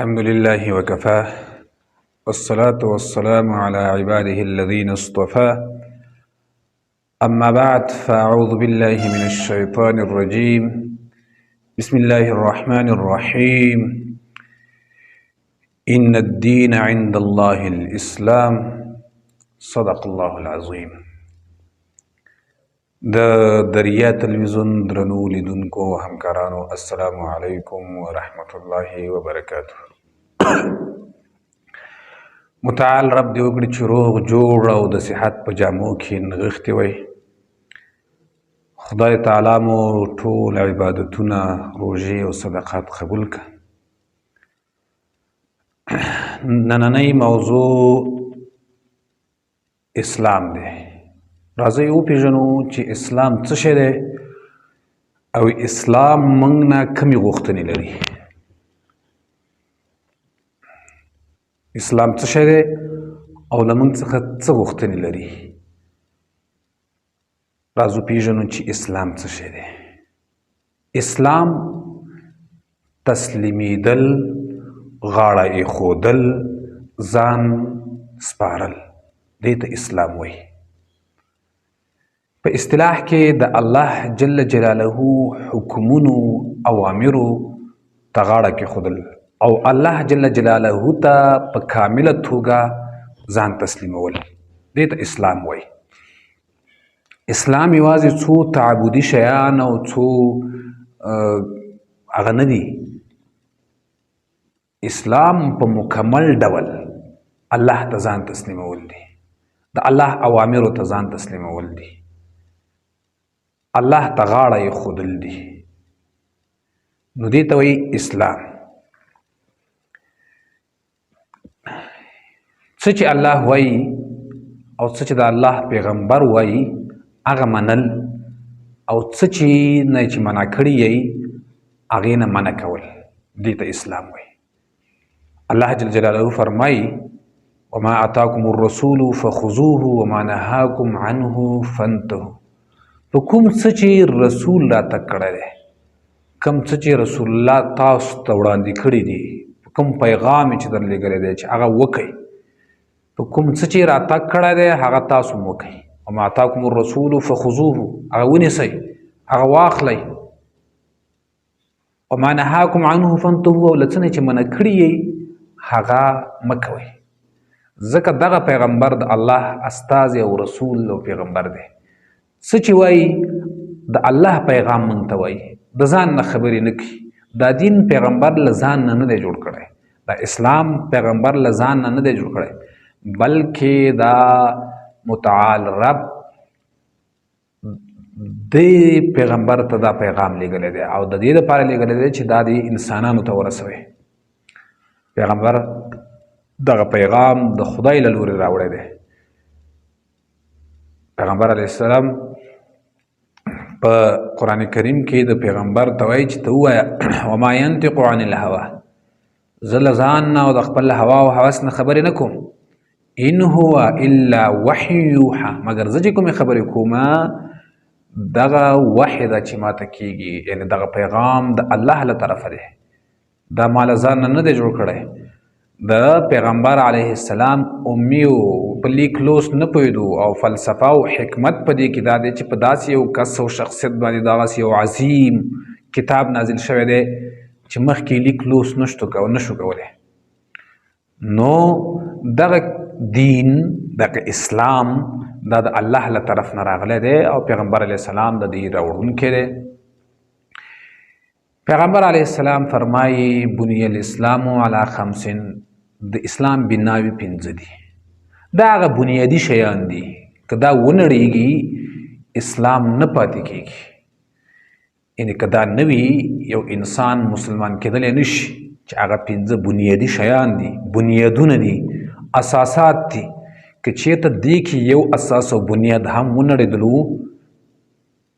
الحمد لله وكفاه والصلاة والسلام على عباده الذين اصطفاه أما بعد فأعوذ بالله من الشيطان الرجيم بسم الله الرحمن الرحيم إن الدين عند الله الإسلام صدق الله العظيم. د دریا تلویزیون درنو لیدونکو همکارانو السلام علیکم ورحمة الله وبرکاته. متعال رب دې وکړي چې روغ جوړ او د صحت په جامو کې نغښتي وئ. خدای تعالی مو ټول عبادتونه روژې او صدقات قبول کړه. نننۍ موضوع اسلام دی. راځئ وپېژنو چې اسلام څه شی دی او اسلام موږ نه کومې غوښتنې لري. اسلام څه شی دی او له موږ څخه څه غوښتنې لري. راځو پېژنو چې اسلام څه شی دی. اسلام تسلیمیدل، غاړه ایښودل، ځان سپارل، دې ته اسلام وایي. په اصطلاح کې د الله جل جلاله حکمونو اوامرو ته غاړه کېښودل او الله جل جلاله ته په کامله توګه ځان تسلیمول، دې ته اسلام وایي. اسلام یوازې څو تعبدي شیان او څو هغه نه دي. اسلام په مکمل ډول الله ته ځان تسلیمول دي، د الله اوامرو ته ځان تسلیمول دي، الله ته غاړه ایښودل دي، نو دې ته وایي اسلام. څه چې الله وایي او څه چې د الله پیغمبر وایي هغه منل، او څه چې نه چې منع کړي یې هغې نه منع کول، دې ته اسلام وایي. الله جل جلاله فرمایي وما اتاکم الرسول فخذوه وما نهاکم عنه فانتهوا. په کوم څه چې رسول راته کړی دی، کوم څه چې رسول الله تاسو ته وړاندې کړي دي، په کوم پیغام چې در لېږلی دی چې هغه وکئ، په کوم څه چې راتګ کړی دی هغه تاسو هم وکئ. وما اتاکم الرسول فخذوه، هغه ونیسئ، هغه واخلئ. وما نهاکم عنه فانتهوا، او له څه نه چې منع کړي یې هغه مه کوئ. ځکه دغه پیغمبر د الله استازی او رسول او پیغمبر دی. څه چې وایي د الله پیغام موږ ته وایي، د ځان نه خبرې نه کوي. دا دین پیغمبر له ځان نه دی جوړ کړی، دا اسلام پیغمبر له ځان نه دی جوړ کړی، بلکې دا متعال رب دې پیغمبر ته دا پیغام لیږلی دی او د دې دپاره لیږلی دی چې دا دې انسانانو ته ورسوي. پیغمبر دغه پیغام د خدای له لورې راوړی دی. پیغمبر علیه السلام په قرآن کریم کې د پیغمبر ته وایي چې ته ووایه وما ینطق عن الهوا، زه له ځان نه او د خپل هوا او هوس نه خبرې نه کوم. ان هو الا وحی یوحى، مګر زه چې کومې خبرې کومه دغه وحی ده چې ماته کېږي، یعنې دغه پیغام د الله له طرفه دی، دا ما له ځان نه دی جوړ کړی. د پیغمبر علیه السلام امی و په لیک لوست نه پوهېدو او فلسفه او حکمت په دې کې دا دی چې په داسې یو کس او شخصیت باندې دغسې یو عظیم کتاب نازل شوی دی چې مخکې لیک لوست نشو کولی. نو دغه دین، دغه اسلام دا د الله له طرف نه راغلی دی او پیغمبر علیه السلام د دې راوړونکی دی. پیغمبر علیه السلام فرمایي بنی الاسلام علی 5، د اسلام بناوې 5 دي. دا هغه بنیادي شیان دي، که دا ونړېږي اسلام نه پاتې کېږي. یعنې که دا نه وي یو انسان مسلمان کېدلی نه شي، چې هغه 5 بنیادي شیان دي، بنیادونه دي، اساسات دي. که چېرته دې کې یو اساس او بنیاد هم ونړېدلو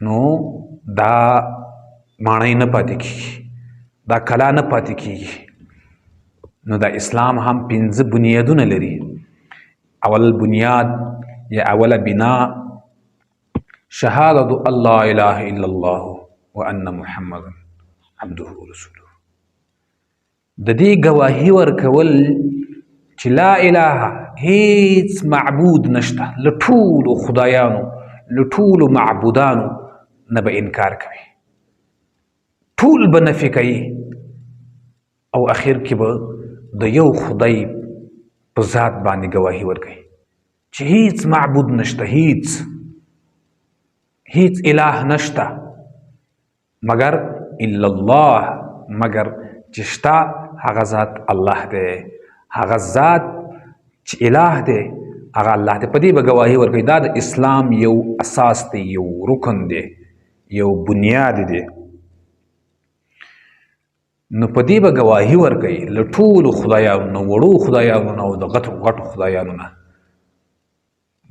نو دا ماڼۍ نه پاتې کېږي، دا کلا نه پاتې کېږي. نو دا اسلام هم 5 بنیادونه لري. اول بنیاد یا اوله بنا شهادت الله اله الا الله وان محمد عبده ورسوله. د دې ګواهي ورکول چې لا اله هیڅ معبود نشته له ټولو خدایانو له ټولو معبودانو نه به انکار کوي، ټول به نفي کوي او اخر کې به د یو خدای په ذات باندې ګواهي ورکوي چې هیڅ معبود نشته، هیڅ اله نشته مگر الا الله، مگر چې شته هغه ذات الله دی، هغه ذات چې اله دی هغه الله دی. په دې به ګواهي ورکوي. دا د اسلام یو اساس دی، یو رکن دی، یو بنیاد دی. نو په دې به ګواهي ورکوي له ټولو خدایانو نه، وړو خدایانو نه او د غټو خدایانو نه،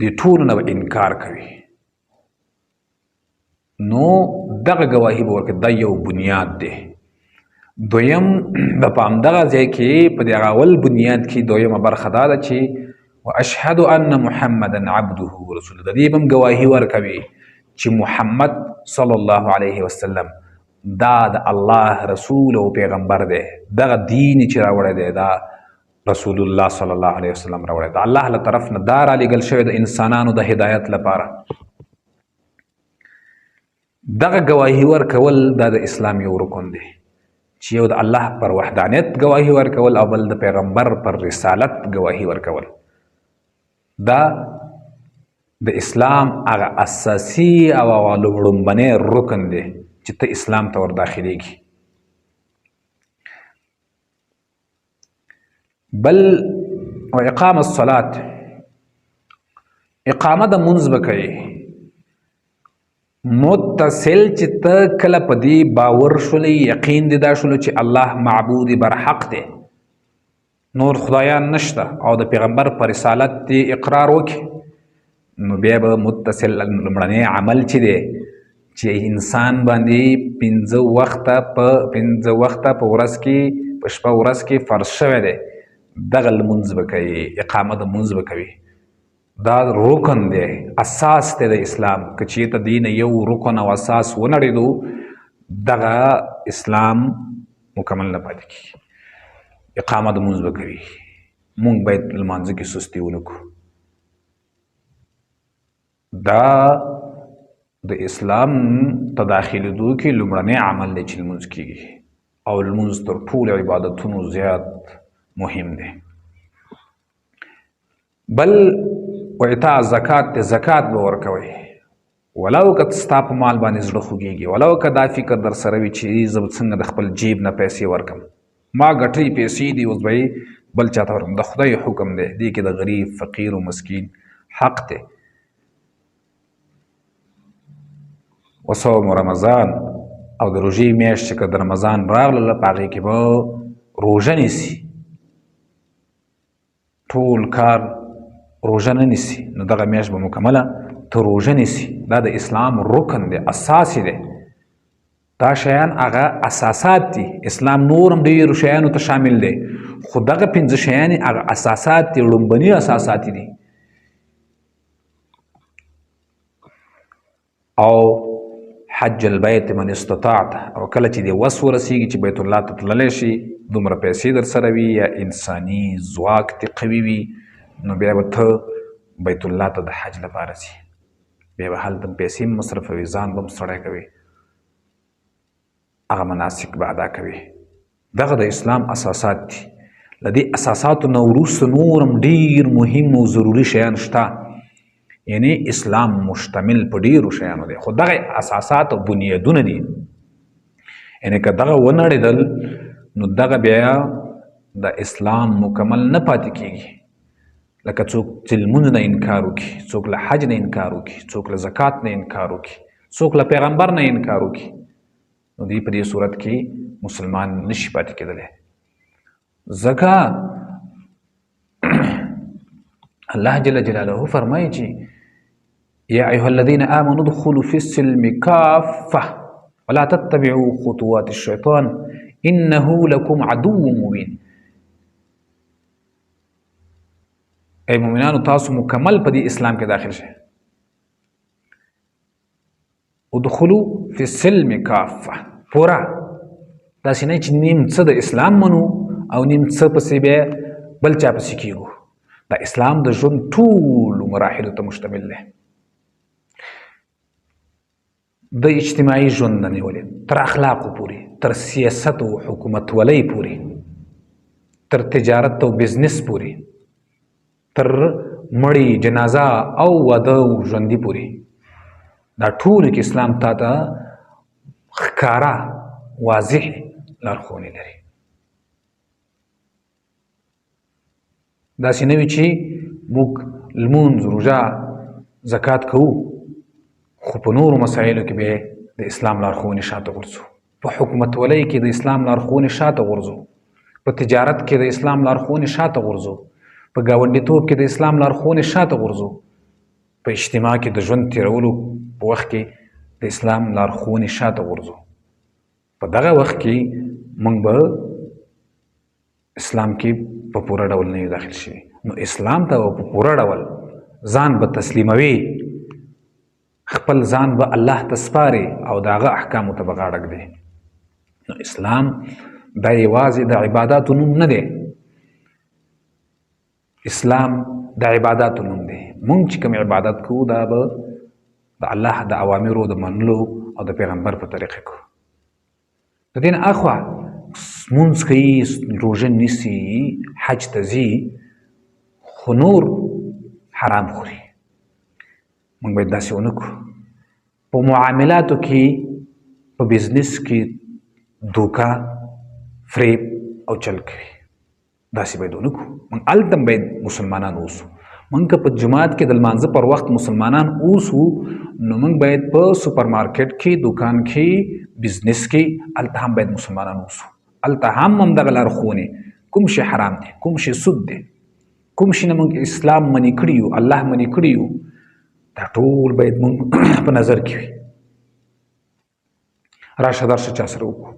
دې ټولو نه به انکار کوي. نو دغه ګواهي به ورکوي، دا یو بنیاد دی. دویم د په همدغه ځای کې په دغه اول بنیاد کې دویمه برخه دا ده چې واشهد ان محمدا عبده ورسوله. د دې به هم ګواهي ورکوي چې محمد صلی الله علیه وسلم دا د الله رسول او پیغمبر دی، دغه دین چې راوړی دی دا رسول الله صلی الله علیه وسلم راوړی دی، الله له طرف نه دا رالیږل شوی د انسانانو د هدایت لپاره. دغه ګواهي ورکول دا د اسلام یو رکن دی چې یو د الله پر وحدانیت ګواهي ورکول او بل د پیغمبر پر رسالت ګواهي ورکول. دا د اسلام هغه اساسي او لومړنی رکن دی چې ته اسلام ته ور داخليږي. بل او اقام الصلاة، اقامه د منځ به کوي متصل چې ته کله په دې باور شولې، یقین دې دا شولو چې الله معبود برحق دی، نور خدایان نشته او د پیغمبر پر رسالت دې اقرار وکړي، نو بیا به متصل لومړنی عمل چې دی چې انسان باندې پنځه وخته په ورځ کې په شپه ورځ کې فرض شوی دی، دغه لمونځ به کوي، اقامه د مونځ به کوي. دا رکن دی، اساس دی د اسلام. که چېرته دین یو رکن او اساس ونړېدو دغه اسلام مکمل نه پاتې کېږي. اقامه د مونځ به کوي. مونږ باید لمانځه کې سستي ونه کړو. دا د اسلام ته داخلېدو کې لومړنی عمل دی چې لمونځ کېږي او لمونځ تر ټولو عبادتونو زیات مهم دی. بل وإعطاء زکات دی، زکات به ورکوئ ولو که ستا په مال باندې زړه خوږېږي، ولو که دا فکر در سره وي چې زه به څنګه د خپل جیب نه پیسې ورکم، ما ګټلې پیسې دي اوس به یې بل چاته ورکم. د خدای حکم دی، دې کې د غریب فقیر و مسکین حق دی. وصوم رمضان او د روژې میاشت چې که د رمضان راغله په هغې کې به روژه نیسي، ټول کار روژه نه نیسي، نو دغه میاشت به مکمله ته روژه نیسي. دا د اسلام رکن دی، اساس دی. دا شیان هغه اساسات دي. اسلام نور هم ډېرو شیانو ته شامل دی، خو دغه پنځه شیان هغه اساسات دي، لومبني اساسات دي. او حج البیت من استطاعت، او کله چې د وس ورسیږي چې بیت الله ته تللی شي، دومره پیسې در سره وي یا انساني ځواک دې قوي وي، نو بیا به ته بیت الله ته د حج لپاره ځي، بیا به هلته پیسې هم مصرفوي، ځان به هم ستړی کوي، هغه مناسک به ادا کوي. دغه د اسلام اساسات دي. له دې اساساتو نه وروسته نور هم ډېر مهم او ضروري شیان شته، یعنی اسلام مشتمل په ډېرو شیانو دی، خو دغه اساسات او بنیادونه دي. یعنی که دغه ونړېدل نو دغه بیا د اسلام مکمل نه پاتې کېږي. لکه څوک چې لمونځ نه انکار وکړي، څوک له حج نه انکار وکړي، څوک له زکات نه انکار وکړي، څوک له پیغمبر نه انکار وکړي، نو دوی په دې صورت کې مسلمان نشي پاتې کېدلی. ځکه الله جل جلاله فرمایي چې یا ایها الذین آمنوا ادخلوا فی السلم کافة ولا تتبعوا خطوات الشیطان انه لکم عدو مبین. ای مؤمنانو تاسو مکمل په دې اسلام کې داخل شئ. ادخلوا فی السلم کافة، پورا داسې نه چې نیم څه د اسلام منو او نیم څه پسې بیا بل چا پسې کیږو. دا اسلام د ژوند ټولو مراحلو ته مشتمل دی، د اجتماعي ژوند نه نیولې تر اخلاقو پورې، تر سیاست او حکومتولۍ پورې، تر تجارت او بزنس پورې، تر مړی جنازه او واده او ژوندي پورې. دا ټول کې اسلام تا ته ښکاره واضح لارښوونې لري. داسې نه وي چې موږ لمونځ، روژه، زکات کوو خو په نورو مسایلو کې به د اسلام لارښوونې شاته غورځو، په حکومتولۍ کې د اسلام لارښوونې شاته غورځو، په تجارت کې د اسلام لارښوونې شاته غورځو، په ګاونډیتوب کې د اسلام لارښوونې شاته غورځو، په اجتماع کې د ژوند تیرولو په وخت کې د اسلام لارښوونې شاته غورځو. په دغه وخت کې موږ به اسلام کې په پوره ډول نه یو داخل شوي، نو اسلام ته په پوره ډول ځان به تسلیموي، خپل ځان به الله ته سپاري او د هغه احکامو ته به غاړه ږدي. نو اسلام دا یوازې د عباداتو نوم نه دی، اسلام د عباداتو نوم دی. مونږ چې کوم عبادت کوو دا به د الله د اوامرو د منلو او د پیغمبر په طریقه کوو. د دې نه اخوا مونځ کوي، روژه نیسي، حج ته ځي، خو نور حرام خوري. مونږ باید داسې ونه کړو. په معاملاتو کې، په بزنس کې دوکه، فریب او چل کوي، داسې باید ونه کړو. مونږ هلته باید مسلمانان اوسو. مونږ که په جماعت کې د لمانځه پر وخت مسلمانان اوسو، نو مونږ باید په سوپر مارکیټ کې، دکان کې، بزنس کې هلته هم باید مسلمانان اوسو. هلته هم همدغه لارښوونې، کوم شی حرام دی، کوم شی سود دی، کوم شي نه مونږ اسلام منې کړي یو، الله منې کړي یو، دا ټول باید مونږ په نظر کې وي. راشه درشه چا سره وکړو،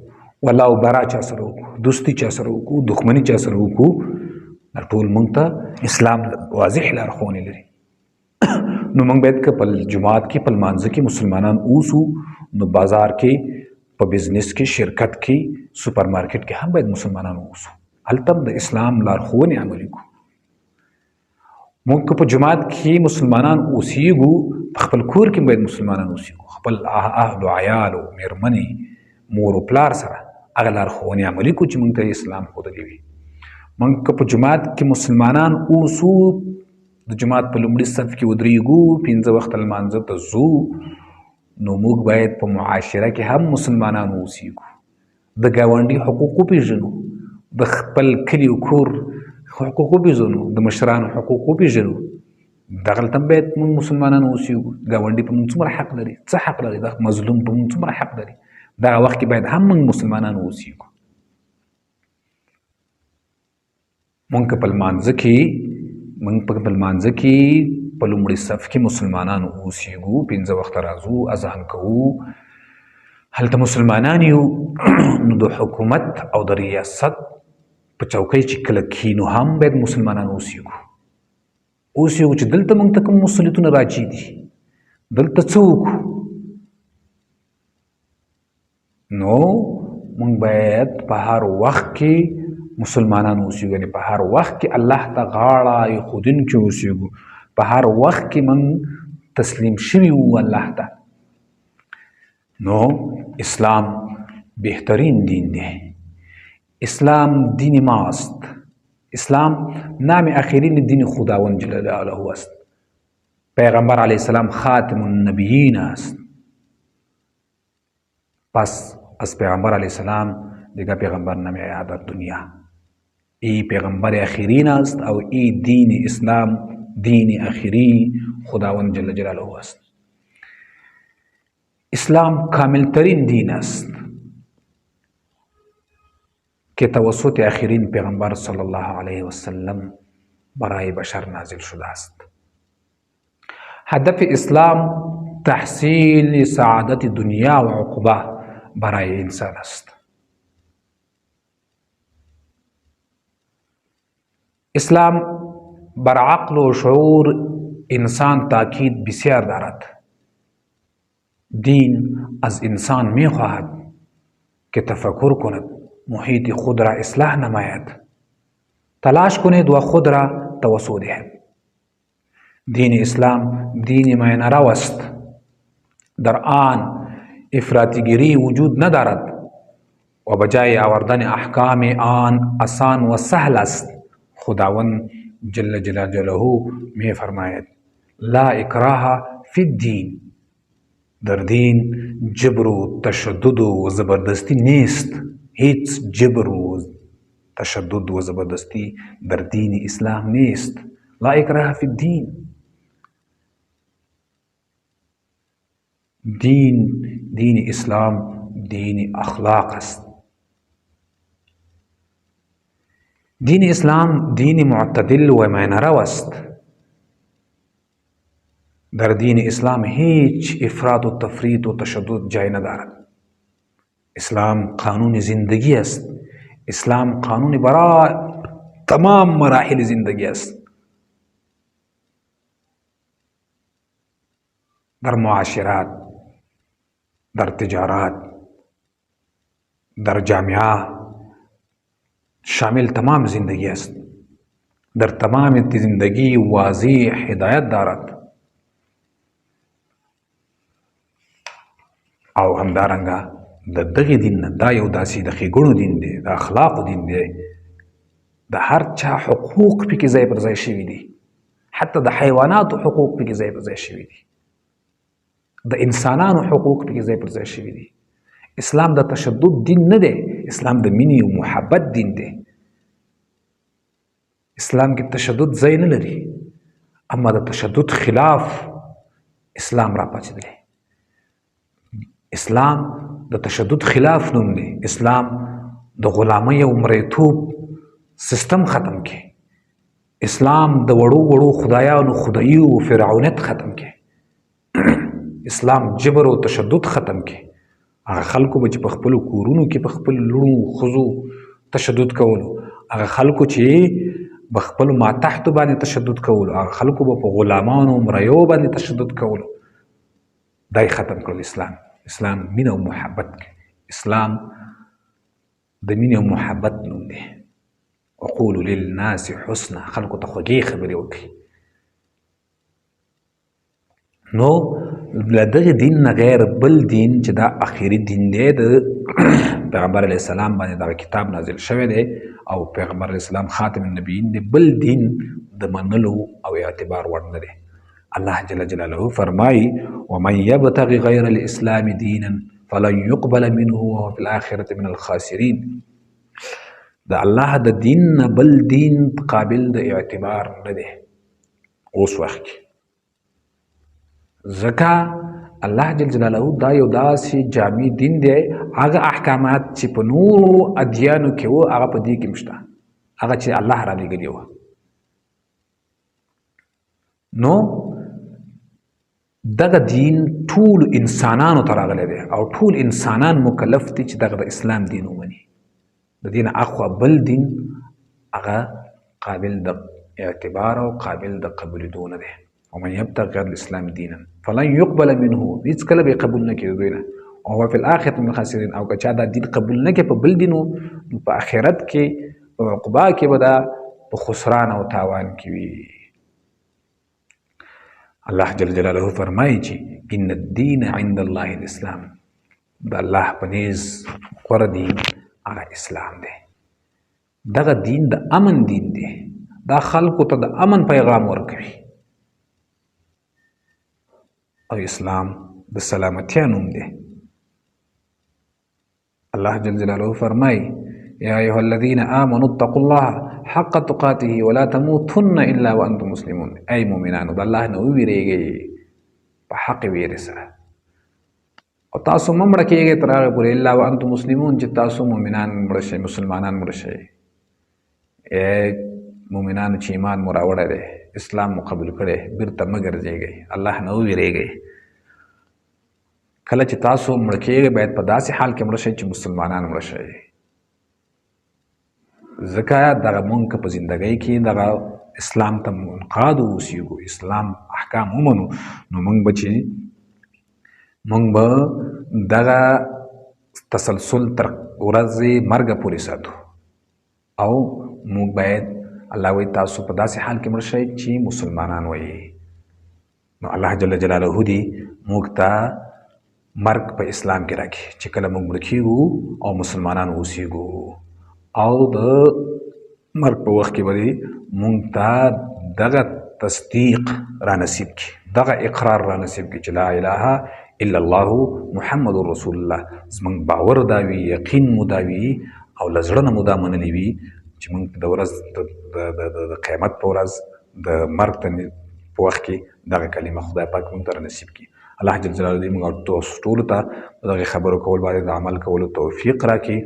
ولا او برا چا سره وکړو، دوستي چا سره وکړو، دښمني چا سره وکړو، دا ټول مونږ ته اسلام واضح لارښوونې لري. نو مونږ باید که په جماعت کې، په لمانځه کې مسلمانان اوسو، نو بازار کې، په بزنس کې، شرکت کې، سوپر مارکیټ کې هم باید مسلمانان اوسو. هلته د اسلام لارښوونې عملي کړو. مونږ که په جماعت کې مسلمانان اوسیږو، په خپل کور کې باید مسلمانان اوسیږو، خپل اهل و عیالو، میرمنې، مور و پلار سره هغه لارښوونې عملي کړو چې مونږ ته اسلام ښودلې وي. مونږ که په جماعت کې مسلمانان اوسو، د جماعت په لومړي صف کې ودرېږو، 5 وخته لمانځه ته ځو، نو موږ باید په معاشره کې هم مسلمانان اوسیږو، د ګاونډي حقوق وپېژنو، د خپل کلي و کور حقوق وپېژنو، د مشرانو حقوق وپېژنو. دغلته باید موږ مسلمانان اوسیږو. ګاونډي په موږ څومره حق لري، څه حق لري، د مظلوم په موږ څومره حق لري، دغه وخت کې باید هم موږ مسلمانان اوسیږو. مونږ که په لمانځه کې په لومړي صف کې مسلمانان اوسیږو، 5 وخته راځو، اذان کوو، هلته مسلمانان یو، نو د حکومت او د ریاست په چوکۍ چې کله کینو هم باید مسلمانان اوسیږو چې دلته مونږ ته کوم مسؤلیتونه راچي دي، دلته څه وکړو. نو مونږ باید په هر وخت کې مسلمانان اوسیږو، یعنې په هر وخت کې الله ته غاړه ایښودونکي اوسیږو، په هر وخت کې موږ تسلیم شوي وو الله ته. نو اسلام بهترین دین دی. اسلام دین ماست. اسلام نام آخرین دین خداوند جل جلاله است. پیغمبر علیه السلام خاتم النبیین است. پس از پیغمبر علیه السلام دیگر پیغمبر نمیآید در دنیا. ای پیغمبر آخرین است او ای دین اسلام دین آخری خداوند جل جلاله است. اسلام کامل ترین دین است که توسط آخرین پیغمبر صلی الله علیه و سلم برای بشر نازل شده است. هدف اسلام تحصیل سعادت دنیا و عقبه برای انسان است. اسلام بر عقل و شعور انسان تاکید بسیار دارد. دین از انسان می خواهد که تفکر کند، محیط خود را اصلاح نماید. تلاش کنید و خود را توسع دهید. دین اسلام دین معنی است. در آن افراطیگری وجود ندارد و بجای آوردن احکام آن آسان و سهل است. خداوند جل جلاله می فرماید لا اکراه فی الدین. در دین جبر و تشدد و زبردستی نیست. هیچ جبر و تشدد و زبردستی در دین اسلام نیست. لا اکراه فی الدین. دین اسلام دین اخلاق است. دین اسلام دین معتدل و معنی است. در دین اسلام هیچ افراط و تفریط و تشدد جای ندارد. اسلام قانون زندگی است. اسلام قانون برای تمام مراحل زندگی است. در معاشرات، در تجارت، در جامعه شامل تمام زندگی است. در تمام زندگی واضح هدایت دارد. او همدارنګه د دغه دین نه دا یو داسې د ښېګڼو دین دی، د اخلاقو دین دی. د هر چا حقوق پکې ځای پر ځای شوي دي. حتی د حیواناتو حقوق پکې ځای پر ځای شوي دي. د انسانانو حقوق پکې ځای پر ځای شوي دي. اسلام د تشدد دین نه دی. اسلام د مینې او محبت دین دی. اسلام کې تشدد ځای نه لري. اما د تشدد خلاف اسلام را پاڅېدلی. اسلام د تشدد خلاف نوم دی. اسلام د غلامۍ او مریتوب سیستم ختم کی. اسلام د وړو خدایانو خدایي او فرعونیت ختم کی. اسلام جبر او تشدد ختم کی. هغه خلکو به چې په خپلو کورونو کې په خپلو لوڼو ښځو تشدد کولو، هغه خلکو چې په خپلو ماتحتو باندې تشدد کولو، هغه خلکو به په غلامانو مریو باندې تشدد کولو، دا یې ختم کړل. اسلام مینه او محبت کوي. اسلام د مینې او محبت نوم دی. وقولوا للناس حسنا. خلکو ته خوږې خبرې وکړي. نو له دغه دین نه غیر بل دین چې دا اخري دین دی، د پیغمبر علیه السلام باندې دغه کتاب نازل شوی دی او پیغمبر علیه السلام خاتم النبیین دی، بل دین د منلو او اعتبار وړ نه دی. الله جل جلاله فرمایي ومن یبتغ غیر الاسلام دینا فلن یقبل منه وهو فی الاخرة من الخاسرین. د الله د دین نه بل دین قابل د اعتبار نه دی اوس وخت کې. ځکه الله جل جلاله دا یو داسې جامع دین دی، هغه احکامات چې په نورو ادیانو کې وو هغه په دې کې هم شته، هغه چې الله را لېږلي وه. نو دغه دین ټول انسانانو ته راغلی دی او ټول انسانان مکلف دي چې دغه د اسلام دین ومني. د دین اخوا بل دین هغه قابل د اعتبار او قابل د قبولېدو نه دی. ومن یبتغ غیر الاسلام دینا فلن یقبل منه. هیڅ کله به یې قبول نه کړي دوی نه. وهو فی الاخرة من الخاسرین. او که چا دا دین قبول نه کړي په بل دین نو په آخرت کې په عقبا کې به دا په خسران او تاوان کې وي. الله جل جلاله فرمایي چې ان الدین عند الله الاسلام. د الله په نیز غوره دین هغه اسلام دی. دغه دین د امن دین دی. دا خلکو ته د امن پیغام ورکوي. او اسلام د سلامتیا نوم دی. الله جل جلاله فرمایي یا ایها الذین آمنوا اتقوا الله حق تقاته ولا تموتن الا وانتم مسلمون. ای مؤمنانو د الله نه وویریږئ په حق ویرې سره، او تاسو مه مړه کیږئ تر هغې پورې الا وانتم مسلمون چې تاسو مؤمنان مړه شئ، مسلمانان مړه شئ. مؤمنانو چې ایمان مو راوړی دی، اسلام مو قبول کړی، بیرته مه ګرځېږئ، الله نه وویریږئ. کله چې تاسو مړه کیږئ باید په داسې حال کې مړه شئ چې مسلمانان مړه شئ. ځکه دغه مونږ که په زندګۍ کې دغه اسلام ته منقاد اوسېږو، اسلام احکام ومنو، نو مونږ به دغه تسلسل تر ورځې مرګه پورې ساتو او موږ باید الله وایي تاسو په داسې حال کې مړ شئ چې مسلمانان وایي. نو الله جل جلاله دې موږ ته مرګ په اسلام کې راکړي چې کله موږ مړ کېږو او مسلمانان اوسېږو او د مرګ په وخت کې به موږ ته دغه تصدیق را نصیب کړي، دغه اقرار را نصیب کړي چې لا اله الا الله محمد رسول الله. زموږ باور دا وي، یقین مو دا وي او له زړه نه مو دا منلي وي چې موږ د ورځ د قیامت په ورځ د مرګ په وخت کې دغه کلمه خدای پاک موږ ته را نصیب کړي. الله جل جلاله دې موږ تاسو ټولو ته په دغې خبرو کول باندې د عمل کولو توفیق راکړي.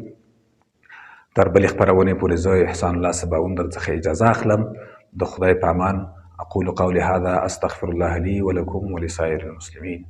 تر بلې خپرونې پورې زه احسان الله سباوون در څخه اجازه اخلم. د خدای په امان. أقول قولي هذا أستغفر الله لي ولكم ولسائر المسلمين.